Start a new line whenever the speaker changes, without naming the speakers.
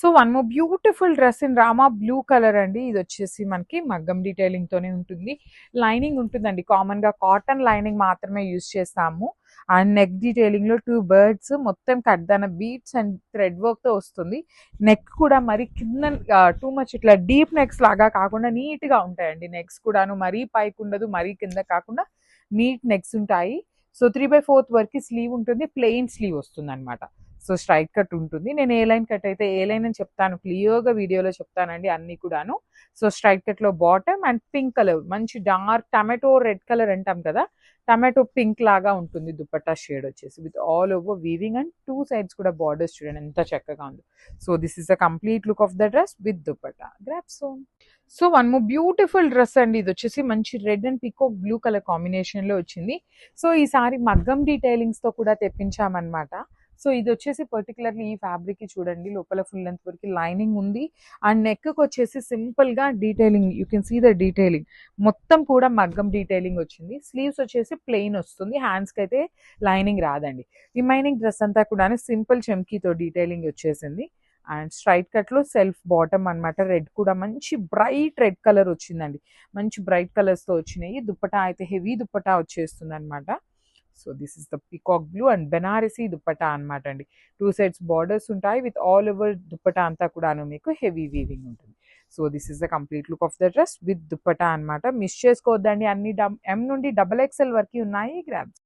So one more beautiful dress in Rama blue colour అండి. ఇది వచ్చేసి మనకి మగ్గం డీటెయిలింగ్ తోనే ఉంటుంది. లైనింగ్ ఉంటుందండి, కామన్ గా కాటన్ లైనింగ్ మాత్రమే యూజ్ చేస్తాము. అండ్ నెక్ డీటెయిలింగ్ లో 2 బర్డ్స్ మొత్తం కడ్దాన బీట్స్ అండ్ థ్రెడ్ వర్క్ తో వస్తుంది. నెక్ కూడా మరి కింద టూ మచ్ ఇట్లా డీప్ నెక్స్ లాగా కాకుండా నీట్ గా ఉంటాయండి. నెక్స్ కూడాను మరీ పైకి ఉండదు, మరీ కింద కాకుండా నీట్ నెక్స్ ఉంటాయి. సో 3/4 వరకు స్లీవ్ ఉంటుంది, ప్లెయిన్ స్లీవ్ వస్తుంది అనమాట. సో స్ట్రైట్ కట్ ఉంటుంది. నేను ఏ లైన్ కట్ అయితే ఏ లైన్ అని చెప్తాను, క్లియర్గా వీడియోలో చెప్తానండి అన్ని కూడాను. సో స్ట్రైట్ కట్ లో బాటమ్ అండ్ పింక్ కలర్, మంచి డార్క్ టమాటో రెడ్ కలర్ అంటాం కదా, టమాటో పింక్ లాగా ఉంటుంది దుపట్టా షేడ్ వచ్చేసి, with all over weaving and 2 sides కూడా బార్డర్స్ చూడండి ఎంత చక్కగా ఉంది. So this is the complete look of the dress with dupatta. Grab so one more beautiful dress అండి. ఇది వచ్చేసి మంచి red and peacock blue colour combination లో వచ్చింది. సో ఈసారి మగ్గం డీటెయిలింగ్స్ తో కూడా తెప్పించామన్నమాట. సో ఇది వచ్చేసి పర్టికులర్లీ ఈ ఫ్యాబ్రిక్ కి చూడండి, లోపల ఫుల్ లెంత్ వరకు లైనింగ్ ఉంది. అండ్ నెక్ కి వచ్చేసి సింపుల్ గా detailing, you can see the detailing మొత్తం కూడా మగ్గం డీటెయిలింగ్ వచ్చింది. స్లీవ్స్ వచ్చేసి ప్లెయిన్ వస్తుంది, హ్యాండ్స్ కి అయితే లైనింగ్ రాదండి. రిమైనింగ్ డ్రెస్ అంతా కూడా సింపుల్ చెమ్కీతో డీటెయిలింగ్ వచ్చేసింది. అండ్ స్ట్రైట్ కట్ లో సెల్ఫ్ బాటమ్ అన్నమాట. రెడ్ కూడా మంచి బ్రైట్ రెడ్ కలర్ వచ్చిందండి, మంచి బ్రైట్ కలర్స్ తో వచ్చినాయి. దుప్పటా అయితే హెవీ దుప్పటా వచ్చేస్తుంది అనమాట. So this is the peacock blue and Banarasi dupatta అనమాట అండి. 2 సైడ్స్ బార్డర్స్ ఉంటాయి, విత్ ఆల్ ఓవర్ దుప్పటా అంతా కూడాను మీకు హెవీ వీవింగ్ ఉంటుంది. So this is the complete look of the dress with dupatta అనమాట. మిస్ చేసుకోవద్దండి, అన్ని M నుండి XXL వరకు ఉన్నాయి. గ్రాబ్స్.